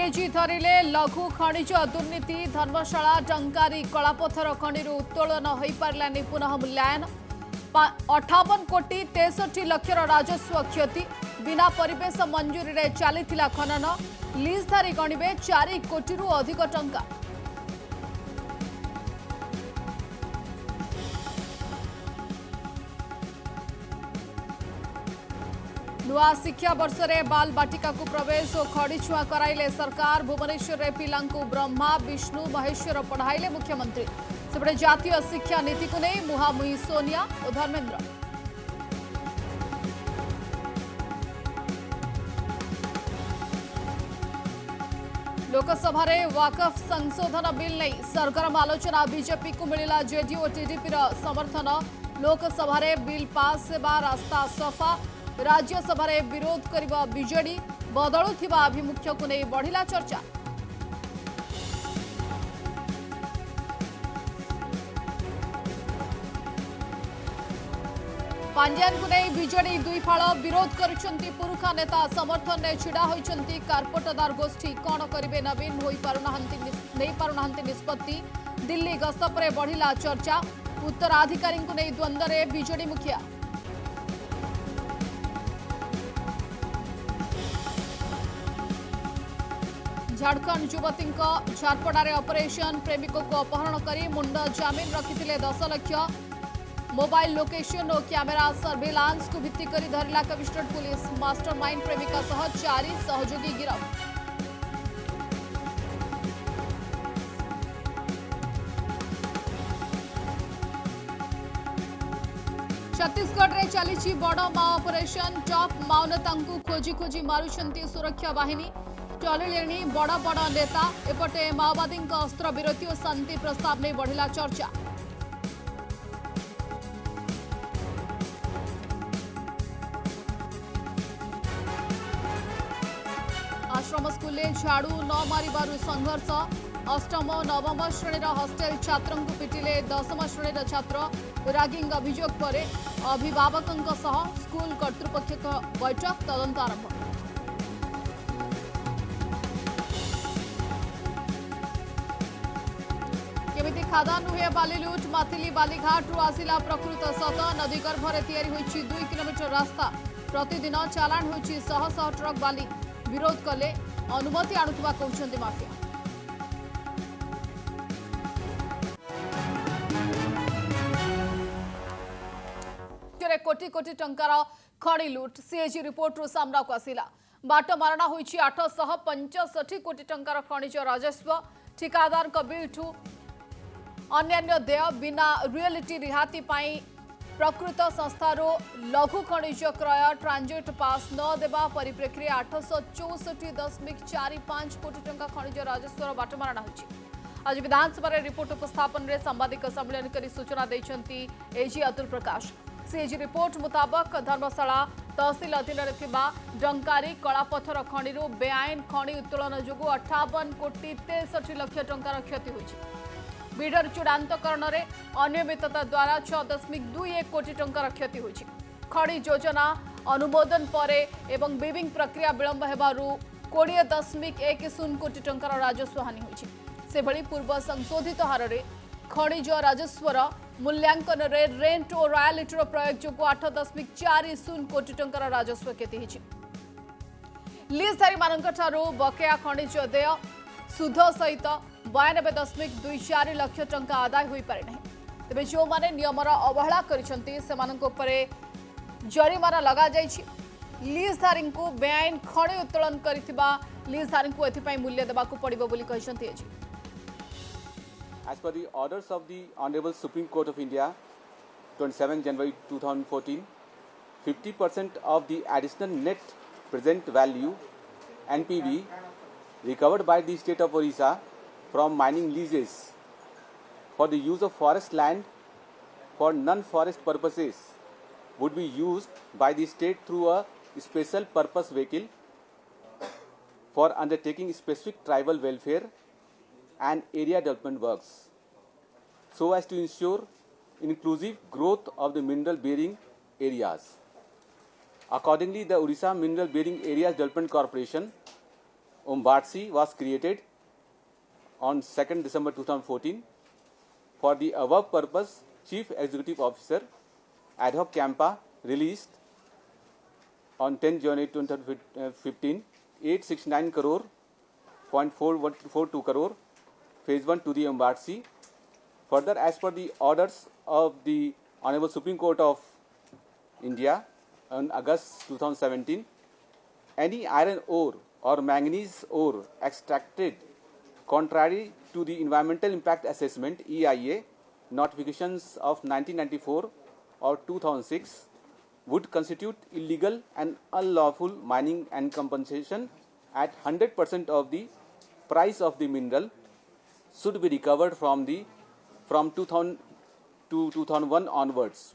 CAG धरिले लघु खनिज दुर्नीति धर्मशाला टंकारी कलापथर खनि उत्तोलन हो पारानी पुनः मूल्यांकन 58 कोटी 63 लक्षर राजस्व क्षति बिना परिवेश मंजूरी रे चली खनन लीजधारी गणिबे 4 कोटी अधिक टंका। नुआ शिक्षा वर्ष में बाल बाटिका को प्रवेश और खड़ी छुआ कराइले सरकार भुवनेश्वर में पिला ब्रह्मा विष्णु महेश्वर पढ़ाइले मुख्यमंत्री सेपटे जातीय शिक्षा नीति को नहीं मुहामुही सोनिया और धर्मेंद्र। लोकसभा रे वाकफ संशोधन बिल नहीं सरगरम आलोचना बीजेपी को मिला जेडीयू और टीडीपी समर्थन लोकसभा रे बिल पास सेवा रास्ता सफा राज्यसभा रे विरोध करिबा बीजेडी बदलुथिबा अभिमुख्य को नहीं बढ़िला चर्चा। पांड्यान को नहीं बीजेडी दुई फाड़ विरोध करुछंती पुरुखा नेता समर्थन ने छिड़ा होइछंती कारपोटदार गोष्ठी कौन करिवे नवीन होई पारुनाहंती निष्पत्ति दिल्ली गस्त पर बढ़िला चर्चा उत्तराधिकारी को नहीं द्वंद्व रे बीजेडी मुखिया। झारखंड युवती झारपड़ा ऑपरेशन प्रेमिक को अपहरण कर मुंड जमीन रखिते 10 लाख मोबाइल लोकेशन और कैमेरा सर्वेलांस को भित्ति कर धरला कमिश्नरेट पुलिस मास्टरमाइंड प्रेमिका सह 4 सहयोगी गिरफ्त। छत्तीसगढ़ रे चली बड़ माओ ऑपरेशन टॉप माओ नेता खोजी खोजी मारुछंती सुरक्षा बाहिनी चलिले बड़ बड़ नेता एपटे माओवादी अस्त्र विरति और शांति प्रस्ताव नहीं बढ़िला चर्चा। आश्रम स्कूल झाड़ू न मारिबारु संघर्ष अष्टम नवम श्रेणी हॉस्टेल छात्र को पिटिले 10म श्रेणी छात्र रागिंग अभियोग पर अभिभावकों सह स्कूल कर्तृपक्ष बैठक तदंत आरंभ। केमिति खादा नुहे बाली लुट माथिली बालीघाट रु आसिला प्रकृत सत नदी गर्भरे तैयारी होइछि 2 किलोमीटर रास्ता प्रतिदिन चालाण होइछि शह शह ट्रक बाली विरोध कले अनुमति आणुवा कहउछन्ति माफिया। कोटी कोटी टंकार खड़ी लुट सीएजी रिपोर्ट रु सामना को आसिला बाट मारणा होइछि 865 कोटी टंकार खनिज राजस्व ठिकादार बिलठू अन्यान्य देय बिना रियलिटी रिहाती पाई प्रकृत संस्थार लघु खनिज क्रय ट्रांजिट पास न देवा परिप्रेक्षी 864.45 कोटी टंका खनिज राजस्वर बाटमारणा होइछि। आज विधानसभा रिपोर्ट उपस्थापन में सांबादिक सम्मेलन कर सूचना देइछंती एजी अतुल प्रकाश। सीएजी रिपोर्ट मुताबक धर्मशाला तहसिल अधीन डंकारी कलापथर खनि बेआईन खनि उत्तोलन जो 58 कोटी 63 लक्ष टंकार क्षति होइछि। बिडर चूड़ान्तकरण में अनियमितता द्वारा 6.21 कोटी टंकार क्षति होइछि। खनि योजना अनुमोदन पर एवं बिबिंग प्रक्रिया विलंब हेबारु 20.10 कोटी टंकार राजस्व हानि होइछि। सेभଳି पूर्व संशोधित हार में खनिज राजस्वर मूल्यांकन रे रेंट और रॉयल्टीर प्रयोग जो 8.40 कोटी टंकार राजस्व क्षति होइछि। लीजधारी मानकठारु बकेया खनिज देय सुध सहित 92.24 लाख टंका आदाय हो पारे नहीं। तेबे जो माने नियमर अवहेला करिसंती सेमानक उपरे जरिमाना लगा जाइछि। लीजधारी को बेआईन खनि उत्तोलन करिथिबा लीजधारी को एथिपाई मूल्य देबाकू पड़िबो बोली कहिसंती एजी। As per the orders of the Honorable Supreme Court of India, 27 January 2014, 50% of the additional net present value (NPV) recovered by the state of Orissa from mining leases for the use of forest land for non-forest purposes would be used by the state through a special purpose vehicle for undertaking specific tribal welfare and area development works, so as to ensure inclusive growth of the mineral bearing areas. Accordingly, the Orissa Mineral Bearing Areas Development Corporation OMBARTSI was created on 2nd December 2014. For the above purpose, Chief Executive Officer Ad hoc Campa released on 10 January 2015 869 crore 0.442 crore phase 1 to the OMBARTSI. Further, as per the orders of the Honorable Supreme Court of India on August 2017, any iron ore or manganese ore extracted contrary to the Environmental Impact Assessment EIA notifications of 1994 or 2006 would constitute illegal and unlawful mining, and compensation at 100% of the price of the mineral should be recovered from 2000 to 2001 onwards.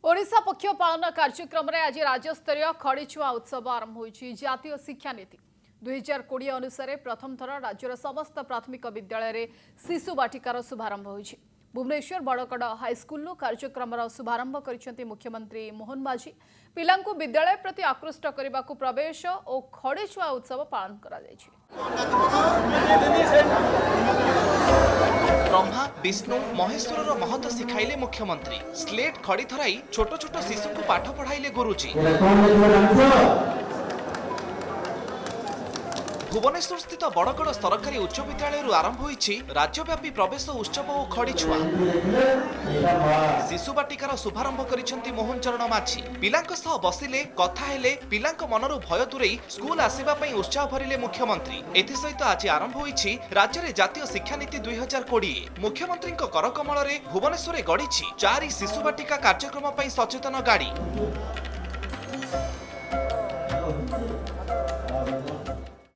Odisha पक्ष पालन कार्यक्रम में आज राज्यस्तरीय खड़ीछुआ उत्सव आरंभ होइछि। जातीय शिक्षा नीति 2020 अनुसार प्रथम थर राज्यर समस्त प्राथमिक विद्यालय रे शिशु बाटिकार शुभारंभ होइछि। भुवनेश्वर बड़कड़ हाईस्कूल कार्यक्रम शुभारंभ करिसेंति मुख्यमंत्री मोहन माझी। पिलांकु विद्यालय प्रति आकृष्ट करने को प्रवेश और खड़ीछुआ उत्सव पालन करा जायछि। ब्रह्मा विष्णु महेश्वर महत्व शिखाइले मुख्यमंत्री। स्लेट खड़ी थराई छोट छोट शिशु को पाठ पढ़ाइले गुरुजी। भुवनेश्वर स्थित बड़गड़ सरकारी उच्च विद्यालय आरंभ होइछि राज्यव्यापी प्रवेश उत्सव और खड़ीछुआ। शिशु बाटिकार शुभारंभ करिसेंति मोहन चरण माझी। पिलांक सह बसिले कथा हेले पिलांक मनरु भय दूरेई स्कूल आसीबा पई उत्साह भरिले मुख्यमंत्री। एथि सहित आज आरंभ होइछि राज्य रे जातीय शिक्षा नीति 2020। मुख्यमंत्री करकमल रे भुवनेश्वर गढ़िछि 4 शिशु बाटिका कार्यक्रम पई सचेतन गाड़ी।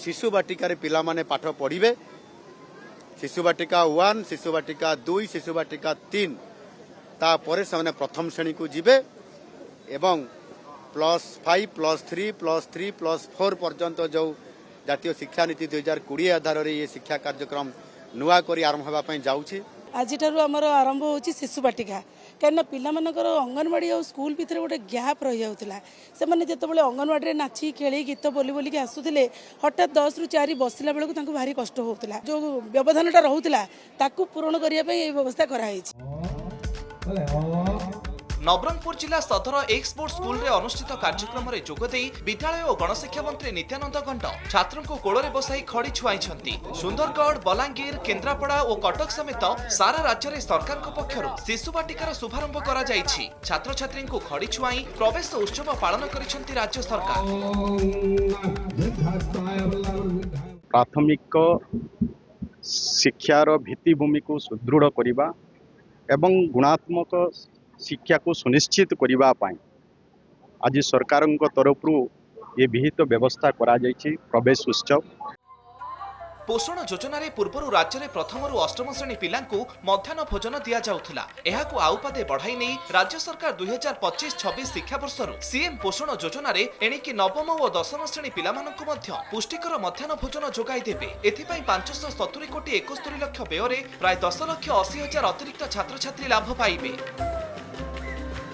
शिशु बाटिकार पिला माने पाठ पढ़िबे। शिशु बाटिका 1, शिशु बाटिका 2, शिशु बाटिका 3 तापर से प्रथम श्रेणी को जीवे एवं +5, +3, +3, +4 पर्यंत जो जातीय शिक्षा नीति 2020 आधार रे ये शिक्षा कार्यक्रम नुआ करी आरंभ होगा पई जाउछि। आज आमर आरंभ हो शिशु बाटिका कहीं पिलामानकर अंगनवाड़ी और स्कूल भितर गोटे गैप रही जाऊला। से मैंने जिते अंगनवाड़ी नाची खेली गीत बोली बोलिक आसुले हठात 10 ରୁ 4 बसला बेलू भारी कष्ट होता जो व्यवधानटा रोला पूरण करने व्यवस्था कराई। नवरंगपुर जिला सदर एक्सपोर्ट स्कूल रे अनुष्ठित कार्यक्रम रे जोगदे विद्यालय और गणशिक्षा मंत्री नित्यानंद गंड छात्रों को कोଳରେ बसाई खड़ी छुआइछंती। सुंदरगढ़, बलांगीर, केन्द्रापड़ा और कटक समेत सारा राज्य रे सरकार को पक्षरु शिशु बाटिकार शुभारंभ करा जाइछि। छात्र छात्री को खड़ी छुआई प्रवेश उत्सव पालन करिसेंती राज्य सरकार। प्राथमिक शिक्षार भित्तिभूमि को सुदृढ़ करबा एवं गुणात्मक शिक्षा को सुनिश्चित करबा पाई आज सरकार तरफ ये विहित व्यवस्था करा जायछि प्रवेश उत्सव। पोषण योजना रे पूर्वरु राज्य में प्रथम रु अष्टम श्रेणी पिलांकु मध्याह्न भोजन दिया जाउथिला। एहाकु आउपादे बढ़ाई नै राज्य सरकार 2025-26 शिक्षा वर्षरु सीएम पोषण योजना रे एणिकी नवम और दशम श्रेणी पिलामानंकु मध्य पुष्टिकर मध्याह्न भोजन जोगाई देबे। एथिपाई 570 कोटी 71 लक्ष व्यୟରେ प्राय 10 लक्ष 80 हजार अतिरिक्त छात्र छात्री लाभ पाइबे।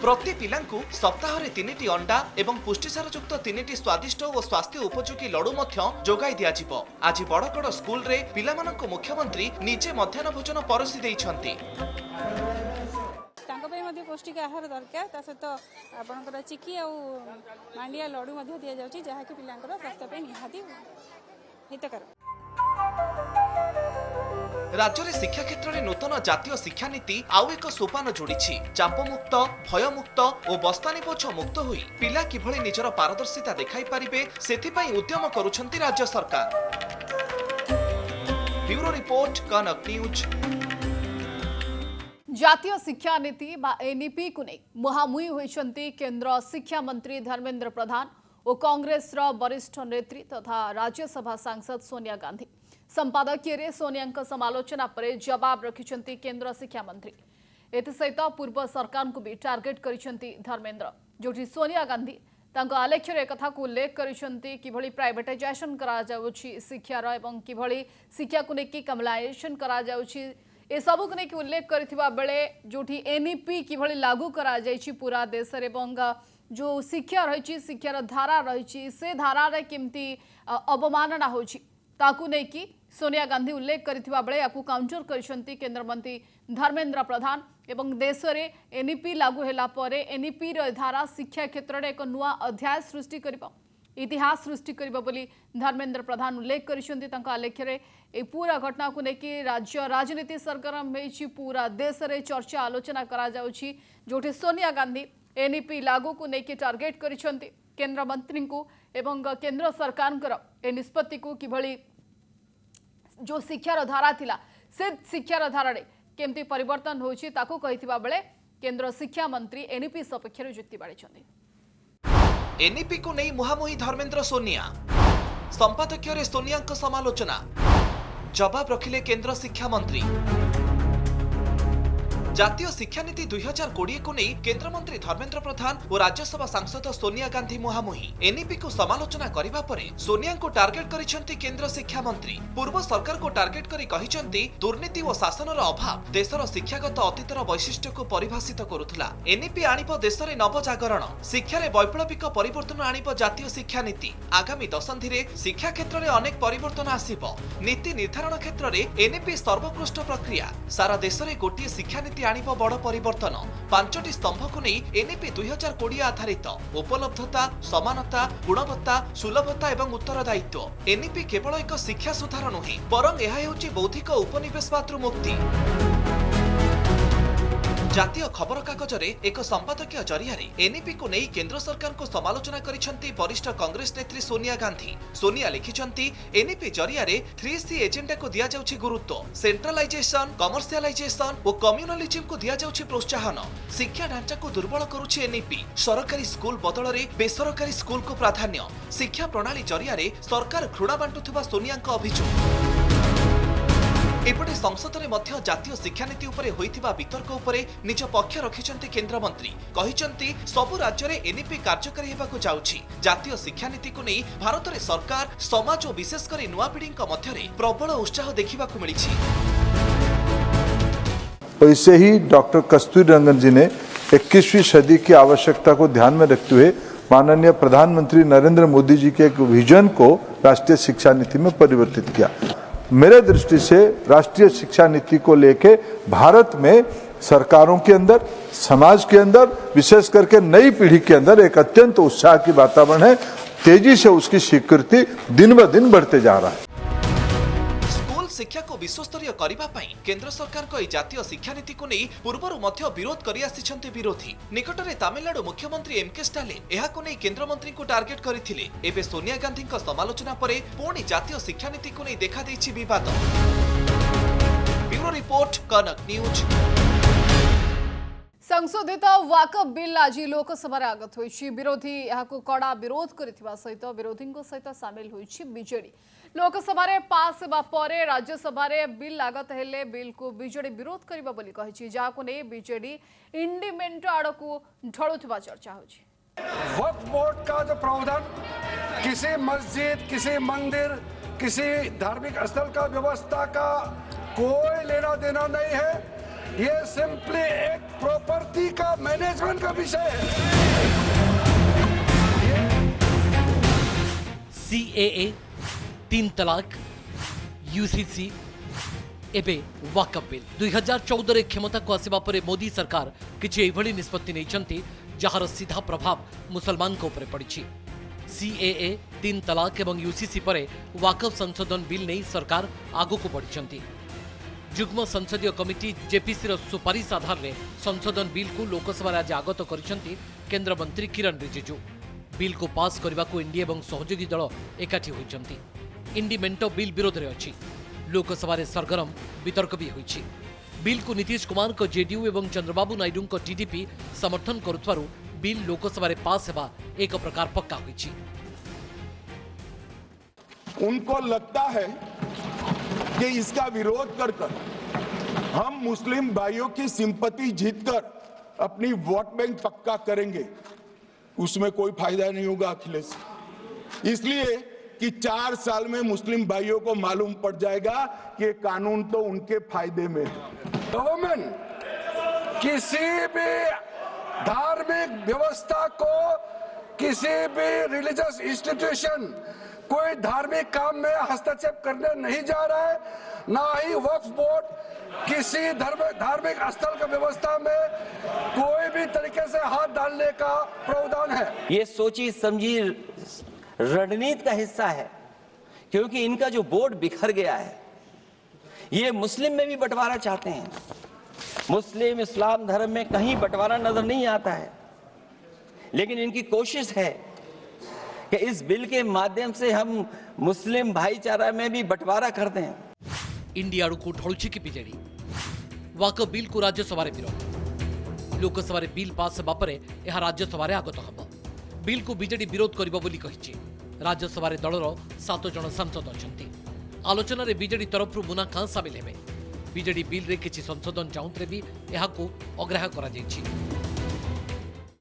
प्रति पिलांकु सप्ताह रे 3टी अंडा एवं पुष्टिसार युक्त 3टी स्वादिष्ट और स्वास्थ्य उपयोगी लडू मध्य जोगाई दिया जिवो। आज बड़गड़ स्कूल रे पिलामानंकु मुख्यमंत्री निजे मध्याह्न भोजन परसी दैछंती। पौष्टिक आहार दरकार ता सहित आपणकर चिकी और मांडिया लडू मध्य दिया जाउची जहा कि पिलांकर स्वास्थ्य पे निहाती हितकर। राज्य में शिक्षा क्षेत्र में नूतन जातीय शिक्षा नीति आउ एक सोपान जोड़ी चापमुक्त भयमुक्त और बस्तानी बोझ मुक्त हुई पिला किभली निजर पारदर्शिता देखाई पारिबे सेथिपाई उद्यम करुछंती राज्य सरकार। ब्यूरो रिपोर्ट कनक न्यूज। जातीय शिक्षा नीति बा एनईपी को नहीं मुहामुही होइछंती केंद्र शिक्षा मंत्री धर्मेंद्र प्रधान और कांग्रेस वरिष्ठ नेत्री तथा राज्यसभा सांसद सोनिया गांधी। संपादकीय सोनिया समालोचना पर जवाब रखिछंती केंद्र शिक्षा मंत्री। एसहित पूर्व सरकार को भी टार्गेट करिछंती धर्मेंद्र, जोठी सोनिया गांधी तांको आलेख्यर एक कथा को उल्लेख करिछंती किभली प्राइवेटाइजेशन करा जाउछि शिक्षार एवं किभली शिक्षा को लेकिन कमलाइजेशन करा जाउछि ए सबू को लेकिन उल्लेख करथिबा बेले जोठी एनईपी किभଳି लागू करा जायछि पूरा देश रे एवं जो शिक्षा रही शिक्षार धारा रही से धारा रे केमती अवमानना होछि ताकू नै कि सोनिया गांधी उल्लेख करथिबा बेले याकू काउंटर करिसंती केंद्र मंत्री धर्मेंद्र प्रधान एवं देश रे एनईपी लागू होला परे एनईपी रे धारा शिक्षा क्षेत्र रे एक नुआ अध्याय सृष्टि करिबो इतिहास सृष्टि करिबो बोली धर्मेंद्र प्रधान उल्लेख करिसंती तांका आलेख रे ए पूरा घटना को लेकिन राज्य राजनीति सरगरम होइछि पूरा देश रे चर्चा आलोचना करा जाउछि जोठी सोनिया गांधी एनईपी लागू को लेकिन टार्गेट करिसंती केंद्र मंत्री को एवं केंद्र सरकार ए निष्पत्ति को किभଳି जो शिक्षार धारा थिला से शिक्षार धारा रे केमती परिवर्तन होछि ताकू कहिथिबा बेले केंद्र शिक्षा मंत्री एनईपी सपक्ष रे जुक्ति बाड़िछंती एनईपी को नहीं मुहामुही धर्मेंद्र सोनिया संपादकीय रे सोनिया को समालोचना जवाब रखिले केंद्र शिक्षा मंत्री जातीय शिक्षा नीति 2020 को नहीं केंद्र मंत्री धर्मेंद्र प्रधान और राज्यसभा सांसद सोनिया गांधी मुहामुही एनईपी को समालोचना करिबा परे सोनिया को टार्गेट करिसेंती केंद्र शिक्षा मंत्री पूर्व सरकार को टार्गेट करी कहिसेंती दुर्नीति और शासनर अभाव देशर शिक्षागत अतीतर वैशिष्ट्य को परिभाषित करुथला एनईपी आनिब देश रे नवजागरण शिक्षा रे वैप्लविक परिवर्तन आनिब जातीय शिक्षा नीति आगामी दशंधि रे शिक्षा क्षेत्र में अनेक परिवर्तन आसीबो नीति निर्धारण क्षेत्र में एनईपी सर्वोत्कृष्ट प्रक्रिया सारा देश में गोटे शिक्षा नीति आनिब बड़ परिवर्तन 5टी स्तंभ को नहीं एनईपी 2020 आधारित उपलब्धता समानता गुणवत्ता सुलभता एवं उत्तरदायित्व एनईपी केवल एक शिक्षा सुधार नुहे बरं यह हेउची बौद्धिक उपनिवेशवाद मुक्ति जातीय खबर कागज रे एक संपादकीय जरिया एनईपी को नहीं केंद्र सरकार को समालोचना करिसेंती वरिष्ठ कांग्रेस नेत्री सोनिया गांधी सोनिया लिखिसेंती एनईपी जरिया रे 3C एजेंडा को दिया जाउछि गुरुत्व सेंट्रलाइजेशन कमर्शियलाइजेशन और कम्युनलिज्म को दिया जाउछि प्रोत्साहन शिक्षा ढांचा को दुर्बल करुछि एनईपी सरकारी स्कूल बदल रे बेसरकारी स्कूल को प्राधान्य शिक्षा प्रणाली जरिया रे सरकार घृणा बांटुथिबा सोनिया का अभियोग एपटे संसद में मध्य जातीय शिक्षा नीति उपरे होइथिबा वितर्क उपरे निज पक्ष रखिसेंती केंद्र मंत्री कहिसेंती सबु राज्य रे एनईपी कार्यकारी हेबाकु जाउछि जातीय शिक्षा नीति को नहीं भारत रे सरकार समाज और विशेष करी नुआ पीढ़ी मध्य रे प्रबल उत्साह देखिबाकु मिलिछि वैसे ही डॉक्टर कस्तूरी रंगन जी ने 21वीं सदी की आवश्यकता को ध्यान में रखते हुए माननीय प्रधानमंत्री नरेंद्र मोदी जी के एक विजन को राष्ट्रीय शिक्षा नीति में परिवर्तित किया। मेरे दृष्टि से राष्ट्रीय शिक्षा नीति को लेके भारत में सरकारों के अंदर समाज के अंदर विशेष करके नई पीढ़ी के अंदर एक अत्यंत उत्साह की वातावरण है तेजी से उसकी स्वीकृति दिन ब दिन बढ़ते जा रहा है शिक्षा को विश्वस्तरीय करबा पई केंद्र सरकार को जातीय शिक्षा नीति को नहीं पूर्वर मध्य विरोध करि आसिछन्ते विरोधी निकट में तमिलनाडु मुख्यमंत्री एमके स्टालिन एहा को नहीं केंद्र मंत्री को टार्गेट करथिले एबे सोनिया गांधी को समालोचना परे पुणी जातीय शिक्षा नीति को नहीं देखा देछि विवाद ब्यूरो रिपोर्ट कनक न्यूज संशोधित वाकफ बिल आज लोकसभा आगत होइछि विरोधी याको कड़ा विरोध करथिबा सहित विरोधी सहित सामिल होइछि बीजेडी लोकसभा रे पास हेबा परे राज्यसभा रे बिल आगत हेले बिल को बीजेडी विरोध करबा बोली कहिछि जाको नै बीजेडी इंडिमेंट आडको ढळुथबा चर्चा होछि वक्फ बोर्ड का जो प्रावधान किसी मस्जिद किसी मंदिर किसी धार्मिक स्थल का व्यवस्था का कोई लेना देना नहीं है ये सिंपली एक प्रॉपर्टी का मैनेजमेंट का विषय है सीएए 3 तलाक यूसीसी एबे वाकफ बिल 2014 रे क्षमता को आसिबा परे मोदी सरकार किछि एभली निष्पत्ति नैछंती जहार सीधा प्रभाव मुसलमान को ऊपर पड़िछि सीएए 3 तलाक एवं यूसीसी परे वाकफ संशोधन बिल नै सरकार आगु को बढ़िछंती जुग्म संसदीय कमिटी जेपीसी रो सुपारिश आधार रे संशोधन बिल को लोकसभा आज आगत करिसेंती केंद्र मंत्री किरण रिजिजू बिल को पास करने को एनडीए और सहयोगी दल एकाठी होइछंती इंडी मेंटो बिल विरोध रे अछि लोकसभा रे सरगरम वितर्क भी होइछि बिल को नीतीश कुमार को जेडीयू एवं चंद्रबाबू नायडू को टीडीपी समर्थन करुथवारु बिल लोकसभा रे पास हेबा एक प्रकार पक्का होइछि उनको लगता है कि इसका विरोध कर हम मुस्लिम भाइयों की सिंपैथी जीतकर अपनी वोट बैंक पक्का करेंगे उसमें कोई फायदा नहीं होगा अखिलेश इसलिए कि 4 साल में मुस्लिम भाइयों को मालूम पड़ जाएगा कि ये कानून तो उनके फायदे में है गवर्नमेंट किसी भी धार्मिक व्यवस्था को, किसी भी रिलीजियस इंस्टीट्यूशन, कोई धार्मिक काम में हस्तक्षेप करने नहीं जा रहा है, ना ही वक्फ बोर्ड किसी धार्मिक स्थल की व्यवस्था में कोई भी तरीके से हाथ डालने का प्रावधान है। ये सोची समझी रणनीति का हिस्सा है, क्योंकि इनका जो बोर्ड बिखर गया है, ये मुस्लिम में भी बंटवारा चाहते हैं। मुस्लिम इस्लाम धर्म में कहीं बंटवारा नजर नहीं आता है, लेकिन इनकी कोशिश है कि इस बिल के माध्यम से हम मुस्लिम भाईचारा में भी बंटवारा करते हैं। इंडिया को ढलुछि कि बीजेडी वाक बिल को राज्यसभा विरोध, लोकसभा बिल पास हेबा परे यह राज्यसभा आगत हब। बिल को बीजेडी विरोध करिबो बोली कहिछि। राज्यसभा दलर 7 जन सांसद अछंती। आलोचना रे बीजेडी तरफ मुना खान सामिल हेबे। बीजेडी बिल रे किछि संशोधन चाहुतरे भी यहाको अग्राह्य करा जायछि।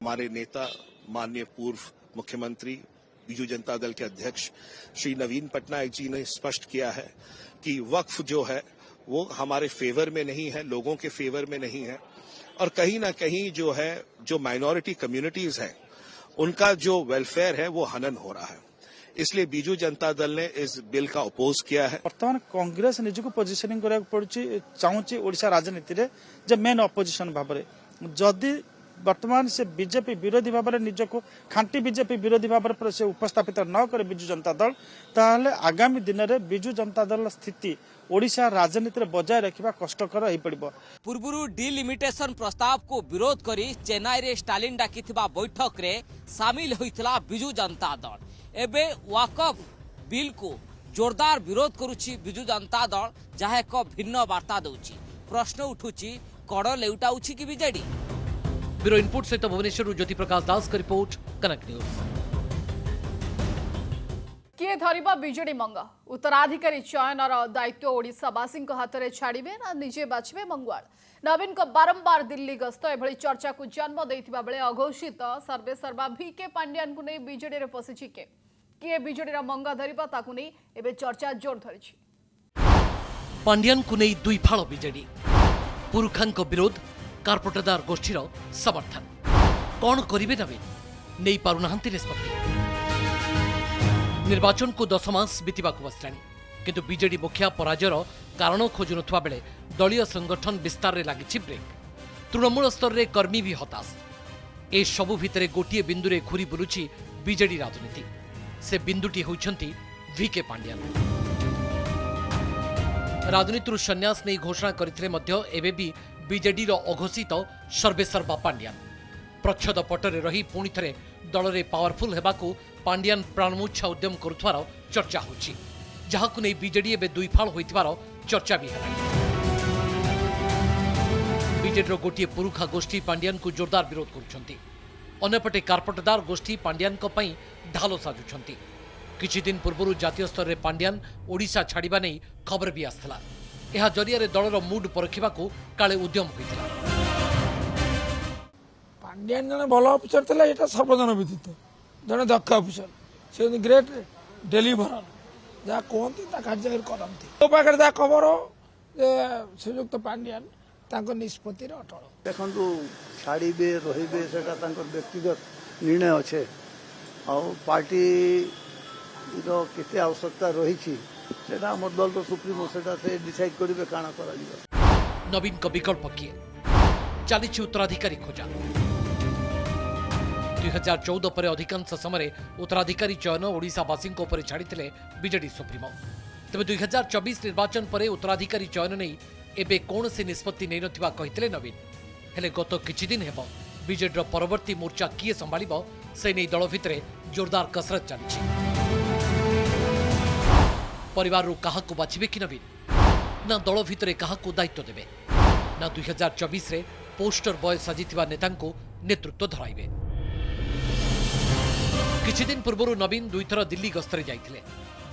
हमारे नेता माननीय पूर्व मुख्यमंत्री बीजू जनता दल के अध्यक्ष श्री नवीन पटनायक जी ने स्पष्ट किया है कि वक्फ जो है वो हमारे फेवर में नहीं है, लोगों के फेवर में नहीं है, और कहीं ना कहीं जो है, जो माइनॉरिटी कम्युनिटीज हैं उनका जो वेलफेयर है वो हनन हो रहा है। इसलिए बीजू जनता दल ने इस बिल का अपोज किया है। वर्तमान कांग्रेस निज को पोजिशनिंग करा पड़ी चाहूँगी ओडिशा राजनीति रे जे मेन अपोजिशन भाव में, जदि वर्तमान से बीजेपी विरोधी भाव में निज को खांटी बीजेपी विरोधी भाव में से उपस्थापित न करे बिजू जनता दल, ताहले आगामी दिन में बिजू जनता दल स्थिति ओडिशा राजनीति में बजाय रखा कष्टकर हो पड़िबो। पूर्व डिलिमिटेशन प्रस्ताव को विरोध करी चेन्नई रे स्टालिन डाकिथिबा बैठक रे शामिल होइतला बिजू जनता दल। एबे वाकफ बिल को जोरदार विरोध करुछि बिजू जनता दल, जहा एक भिन्न वार्ता दउछि। प्रश्न उठुछि कड़ लेउटाउछि कि बीजेडी। ब्यूरो इनपुट सहित भुवनेश्वर ज्योति प्रकाश दास का रिपोर्ट, कनेक्ट न्यूज। किए धरिबा बीजेडी मंगा, उत्तराधिकारी चयनर दायित्व ओडिशावासी हाथ में छाड़े ना निजे बाछबे मंगुआल। नवीन को बारंबार दिल्ली गस्त एभली चर्चा को जन्म देथिबा बेले अघोषित सर्वे सर्वा VK पांड्यान को नहीं बीजेडी रे पसिछि किए बीजेडी रा मंगा धरिबा ताकु नहीं एबे चर्चा जोर धरिछि। पांड्यान को नहीं दुई फाड़ बीजेडी, पुरुखां को विरोध, कार्पोरेटदार गोष्ठीर समर्थन। कौन करिवे नवीन नहीं पारुनाहांती निष्पत्ति। निर्वाचन को 10 मास बीतवाक बसलानी, किंतु बीजेडी मुखिया पराजयर कारण खोजुनुवा बेले दलीय संगठन विस्तार रे लागिछि ब्रेक। तृणमूल स्तर रे कर्मी भी हताश। ए सबु भितरे गोटिए बिंदु रे घुरी बुलुछि बीजेडी राजनीति। से बिंदुटी होइछंती VK पांड्यान। राजनीति संन्यास नहीं घोषणा करथिले मध्य एबे भी बीजेडी रो अघोषित सर्वेसर्वा पांड्यान प्रच्छद पटरे रही पुणी थे दल में पावरफुल हेबाकू पांड्यान प्राणमुच्छा उद्यम करुथवार चर्चा होछि, जहाकू नहीं बीजेडी एबे दुई फाड़ होइतवार चर्चा भी है। बीजेडी गोटे पुरुखा गोष्ठी पांड्यान को जोरदार विरोध करुछंती। अन्यपटे कार्पोरेटदार गोष्ठी पांड्यान को पई ढाल साजुछंती। किछि दिन पूर्व जातीय स्तर में पांड्यान ओडिशा छाड़िबा नहीं खबर भी आसला। यह जरिया दलर मुड परखा काले उद्यम होता। पांड्यान जन भल अफिसर था, ये सर्वजन विदित जन दक्ष अफिसर, से ग्रेट डेलीभरर जहाँ कहते कार्य करती। तो पाखे जहाँ खबर श्रीजुक्त पांड्यान निष्पत्ति अटल। देखु छाड़े रे से व्यक्तिगत निर्णय अच्छे पार्टी केते आवश्यकता रही दल तो सुप्रीमो से डिसाइड करेंगे काना कर। नवीन को विकल्प किए चली उत्तराधिकारी खोजा। 2014 पर अधिकांश समय उत्तराधिकारी चयन ओडिशावासी छाड़ी बीजेडी सुप्रीमो। तेज 2024 निर्वाचन पर उत्तराधिकारी चयन नहीं एबे कौन से निष्पत्ति नहीं नथिबा कहितले नवीन। हेले गत किछि दिन हेबो बीजेडी परवर्ती मोर्चा किए संभाळिबो से नहीं दल भितरे जोरदार कसरत चलछि। परिवार रू कहा को बाछिबे कि नवीन, ना दल भितरे कहा को दायित्व देबे, ना 2024 रे पोस्टर बॉय साजिथिबा नेता को नेतृत्व धराइबे। किछि दिन पूर्व नवीन दुईथर दिल्ली गस्तरे जाइथिले।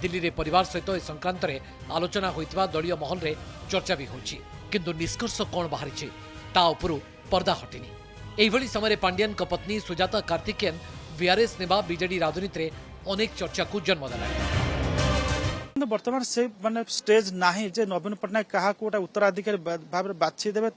दिल्ली रे परिवार सहित ए संक्रांत रे आलोचना होइतिबा दलीय महल रे चर्चा भी होछि, किंतु निष्कर्ष कोन बाहरिछि ता उपरु पर्दा हटिनी। एही भली समय पांड्यान को पत्नी सुजाता कार्तिकेयन VRS नेबा बीजेडी राजनीति रे अनेक चर्चा को जन्म देला। बर्तमान से माने स्टेज नाही जे नवीन पट्टनायक क्या गोटे उत्तराधिकारी भाव बाछी देवे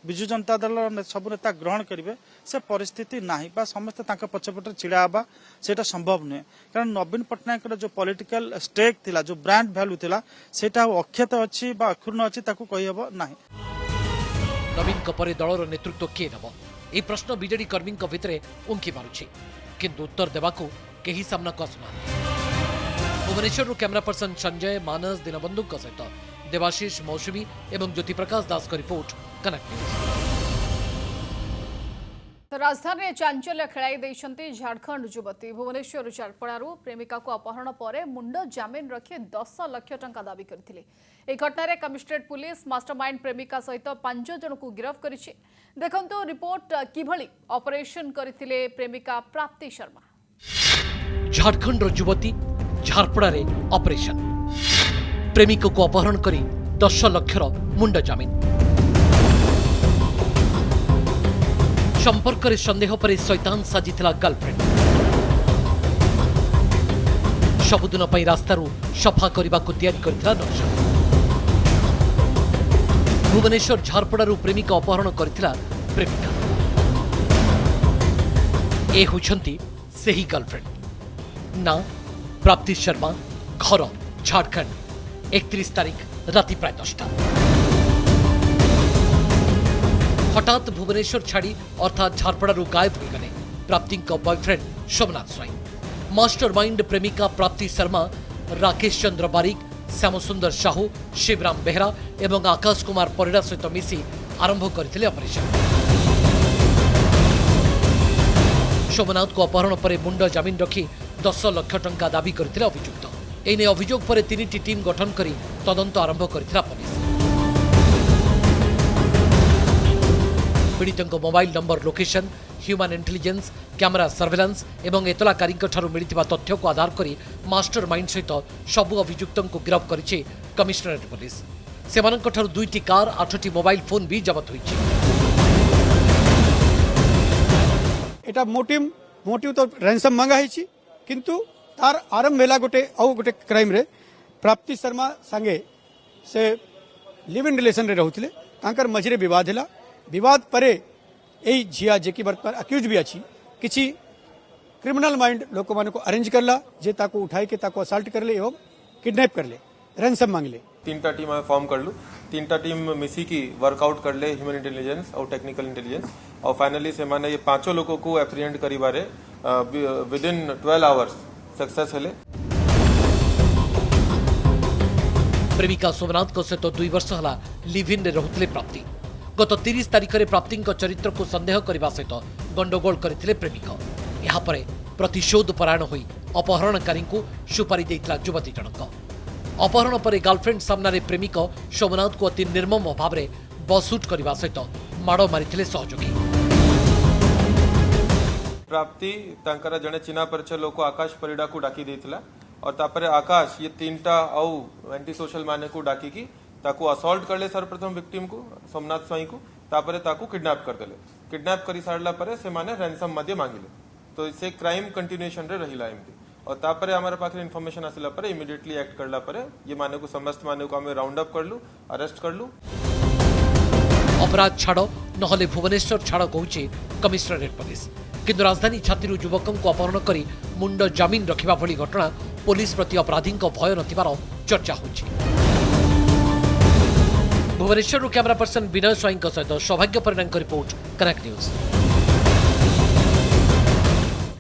विजु जनता दल सब नेता ग्रहण करेंगे से परिस्थिति नाही बा समस्त पछपटे छिड़ा हवा से संभव नुहे कारण नवीन पट्टनायक जो पॉलिटिकल स्टेक थिला जो ब्रांड वैल्यू थिला सेटा अक्षत अच्छी अक्षुण्ण अच्छी कहीहब ना। नवीन परे दलर नेतृत्व किए नब यह प्रश्न बीजेडी कर्मी भितर उंकी मारुछि किंतु उत्तर देवाकू केही सामना को आसुना। भुवनेश्वर कैमरा पर्सन संजय मानस दीनबंधु सहित देवाशीष मौसुमी एवं ज्योति प्रकाश दास का रिपोर्ट कनेक्ट न्यूज। राजधानी चांचल्य खेलाई देइछंती झारखंड युवती भुवनेश्वर चारपड़ारू प्रेमिका को अपहरण पर मुंड जामिन रखी 10 लाख टंका दाबी करथिले। ए घटना कमिश्नरेट पुलिस मास्टरमाइंड प्रेमिका सहित 5 जन को गिरफ्त करिछि। देखंतु रिपोर्ट किभली ऑपरेशन करथिले प्रेमिका प्राप्ति शर्मा। झारखंड युवती झारपड़ा रे ऑपरेशन प्रेमिक को अपहरण करी 10 लाख मुंड जामिन। संपर्क रे संदेह पर शैतान साजिथिला गर्लफ्रेंड सबुदिन पई रास्तारू सफा करने को तैयारी करथिला नक्शा। भुवनेश्वर झारपड़ारू प्रेमिक अपहरण करथिला प्रेमिका ए होछंती सेही गर्लफ्रेंड ना प्राप्ति शर्मा घर झारखंड 31 तारीख राति प्राय 10टा हठात भुवनेश्वर छाड़ी अर्थात झारपड़ारू गायब हो गले प्राप्ति बॉयफ्रेंड सोमनाथ स्वाई। मास्टरमाइंड प्रेमिका प्राप्ति शर्मा राकेश चंद्र बारिक श्यामसुंदर साहू शिवराम बेहरा एवं आकाश कुमार परिड़ा सहित मिसी आरंभ करथिले ऑपरेशन। सोमनाथ को अपहरण पर मुंड जामिन रखी 10 लाख टंका दाबी करथिले अभियुक्त। एने अभियोग पर 3टी टीम गठन करी तदंत आरंभ करथिला पुलिस। पीड़ित mobile number location human intelligence camera surveillance एवं एतलाकारी मिलता तथ्य को आधार करी मास्टरमाइंड सहित सबु अभियुक्त को गिरफ्त करिछि कमिश्नरेट पुलिस। सेमानंकठारु 2टी कार 8टी मोबाइल फोन भी जबत होइछि। एटा मोटिव तो रैंसम मांगा है किंतु तार आरंभ वेला गोटे क्राइम रे प्राप्ति शर्मा संगे से लिव इन रिलेशन रे रहउथिले तांकर मझिरे विवाद हैला। विवाद परे एई झिया जे कि वर्तमान अक्यूज भी अछि किछि क्रिमिनल माइंड लोक मान को अरेंज करला जे ताको उठाई के ताको असल्ट करले एवं किडनैप करले रैंसम मांगले। 3टा टीम फॉर्म करलु 3टा टीम मिसी की वर्कआउट करले ह्यूमन इंटेलिजेंस और टेक्निकल इंटेलिजेंस और फाइनली से माने ये 5 लोगों को एप्रिहेंड करी बारे विद इन 12 आवर्स सक्सेस हेले। प्रेमिका सोमनाथ को सहित 2 वर्ष हला लिव इन रे रहुतले प्राप्ति। गत 30 तारीख रे प्राप्ति चरित्र को संदेह करने सहित गंडगोल करथिले प्रेमिक। यहाँ पर प्रतिशोध परायण होई अपहरणकारी को सुपारी देइतला युवती जनक। अपहरण पर गर्लफ्रेंड सामने प्रेमिक सोमनाथ को अति निर्मम भाव में बसुट करने सहित माड़ मारिथिले सहयोगी। प्राप्ति तांकर जने चिन्हा परिचय लोक आकाश परिड़ा को डाकी देथिला और तापरे आकाश ये 3टा आउ एंटी सोशल माने को डाकी की ताको असॉल्ट करले सर्वप्रथम विक्टिम को सोमनाथ स्वाई को तापरे ताको किडनैप कर देले। किडनैप करी सारला परे से माने रैंसम मध्य मांगिले तो इसे क्राइम कंटिन्यूएशन रे रहिला एमती और तापरे हमारे पाखे इन्फॉर्मेशन आसिला परे इमीडिएटली एक्ट करला परे ये माने को समस्त माने को हमें राउंड अप करलु अरेस्ट करलु। अपराध छाड़ नहले भुवनेश्वर छाड़ कहूछि कमिश्नरेट पुलिस किंतु राजधानी छाती युवकों को अपहरण कर मुंड जामिन रखा भली घटना पुलिस प्रति अपराधी भय नथिबार चर्चा होछि। भुवनेश्वर कैमरा पर्सन विनय स्वाई सहित सौभाग्य परिणाम report connect news.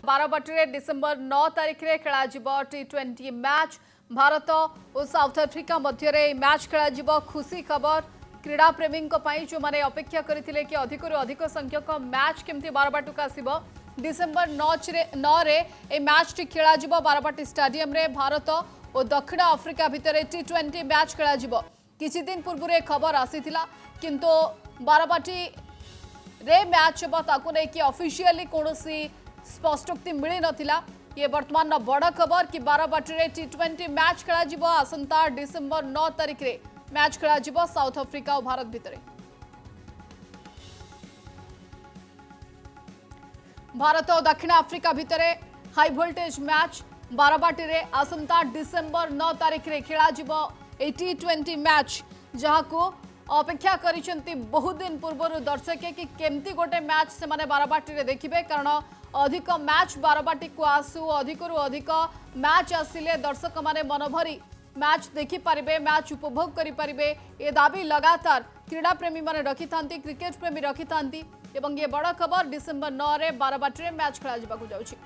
Barbati December 9 तारिख में खेल T20 मैच भारत और साउथ अफ्रीका मध्य मैच खेल खुशी खबर क्रीड़ा प्रेमी जो मैंने अपेक्षा करते कि अधिक संख्यक मैच केमती बारबाटी को आसब डिसेम्बर 9 रे ए मैच टी खेल बारबाटी स्टाडियम रे भारत और दक्षिण अफ्रीका भितर T20 मैच खेल किछि दिन पूर्व खबर आसीथिला किंतु बारबाटी रे मैच ताकू नहीं कि ऑफिशियली कौनसी स्पष्टोक्ति मिली नथिला। ये वर्तमान बड़ खबर कि बारबाटी रे T20 मैच खेल आसंता डिसेम्बर 9 तारिख रे मैच खेल साउथ अफ्रीका और भारत भितर। भारत और दक्षिण अफ्रीका भितर हाई वोल्टेज मैच बारबाटी रे आसंता डिसेंबर 9 तारिख रे खेला जिवो T20 मैच जहाँ को अपेक्षा करिसेंती बहुत दिन पूर्व दर्शक कि केमती गोटे मैच से माने बारबाटी रे देखिबे कारण अधिक मैच बारबाटी को आसू अधिकरु अधिक मैच आसिले दर्शक माने मनभरी मैच देखि पारिबे मैच उपभोग करि पारिबे ए दाबी लगातार क्रीड़ा प्रेमी माने रखिथांती क्रिकेट प्रेमी रखिथांती एवं ये बड़ खबर डिसेंबर 9 रे बारबाटी रे मैच खेला जिबाकु जाउछि।